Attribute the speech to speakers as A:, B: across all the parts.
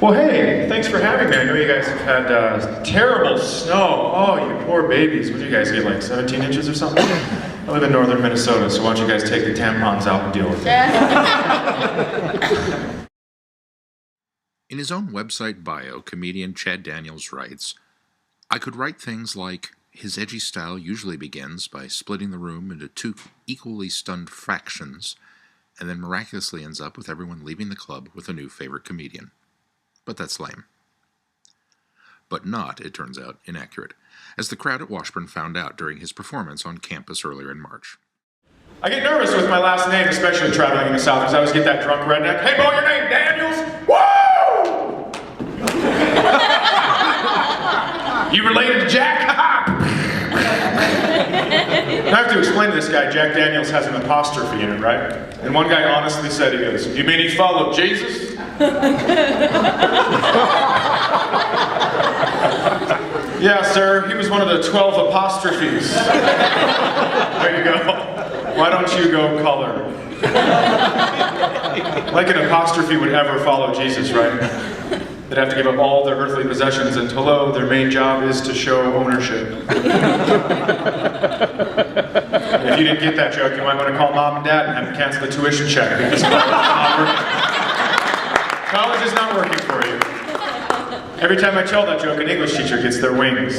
A: Well, hey, thanks for having me. I know you guys have had terrible snow. Oh, you poor babies. What do you guys get, like 17 inches or something? I live in northern Minnesota, so why don't you guys take the tampons out and deal with it?
B: In his own website bio, comedian Chad Daniels writes, "I could write things like, his edgy style usually begins by splitting the room into two equally stunned fractions, and then miraculously ends up with everyone leaving the club with a new favorite comedian. But that's lame." But not, it turns out, inaccurate, as the crowd at Washburn found out during his performance on campus earlier in March.
A: I get nervous with my last name, especially traveling in the South, because I always get that drunk redneck. Hey, boy, your name Daniels? Woo! You related to Jack? I have to explain to this guy, Jack Daniels has an apostrophe in it, right? And one guy honestly said, he goes, "You mean he followed Jesus?" Yeah, sir, he was one of the 12 apostrophes. There you go. Why don't you go color? Like an apostrophe would ever follow Jesus, right? They'd have to give up all their earthly possessions, and hello, their main job is to show ownership. If you didn't get that joke, you might want to call mom and dad and have them cancel the tuition check, because college is not working for you. Every time I tell that joke, an English teacher gets their wings.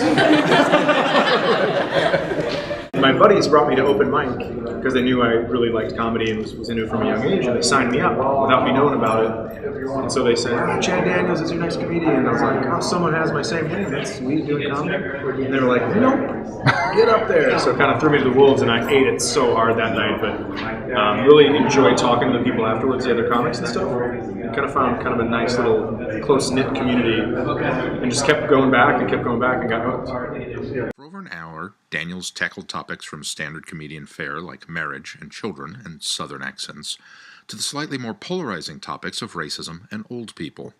A: My buddies brought me to open mic because they knew I really liked comedy and was into it from a young age, and they signed me up without me knowing about it. And so they said, "Oh, Chad Daniels is your next comedian." And I was like, "Oh, someone has my same name. That's me doing comedy." And they were like, "Nope, get up there." So it kind of threw me to the wolves, and I ate it so hard that night. But really enjoyed talking to the people afterwards, the other comics and stuff. Kind of found kind of a nice little close-knit community, and just kept going back and got hooked.
B: For over an hour, Daniels tackled topics from standard comedian fare like marriage and children and southern accents, to the slightly more polarizing topics of racism and old people.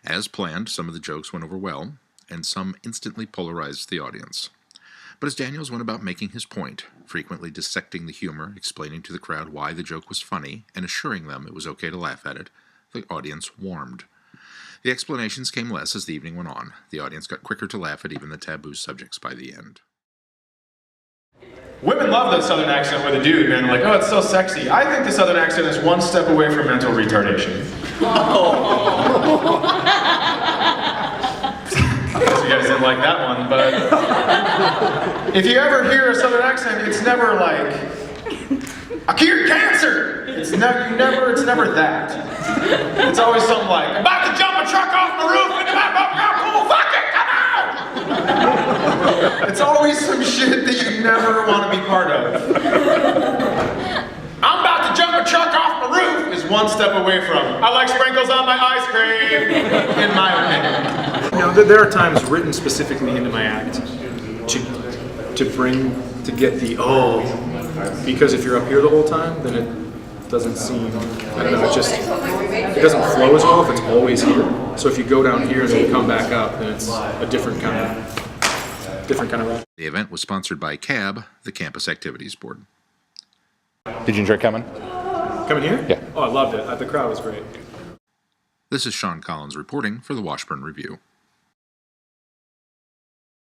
B: As planned, some of the jokes went over well, and some instantly polarized the audience. But as Daniels went about making his point, frequently dissecting the humor, explaining to the crowd why the joke was funny, and assuring them it was okay to laugh at it, the audience warmed. The explanations came less as the evening went on. The audience got quicker to laugh at even the taboo subjects by the end.
A: Women love the southern accent with a dude, man. Like, oh, it's so sexy. I think the southern accent is one step away from mental retardation. Oh. I guess you guys didn't like that one, but if you ever hear a southern accent, it's never like, "I cured cancer." It's never that. It's always something like, "I'm about to jump a truck off the roof into my boat, cool, fuck it, come on!" It's always some shit that you never want to be part of. "I'm about to jump a truck off the roof" is one step away from, "I like sprinkles on my ice cream," in my opinion.
C: You know, there are times written specifically into my act to get the because if you're up here the whole time, then it doesn't seem, I don't know, it doesn't flow as well if it's always here. So if you go down here and then you come back up, then it's a different kind of rap.
B: The event was sponsored by CAB, the Campus Activities Board.
D: Did you enjoy coming?
C: Coming here?
D: Yeah.
C: Oh, I loved it. The crowd was great.
B: This is Sean Collins reporting for the Washburn Review.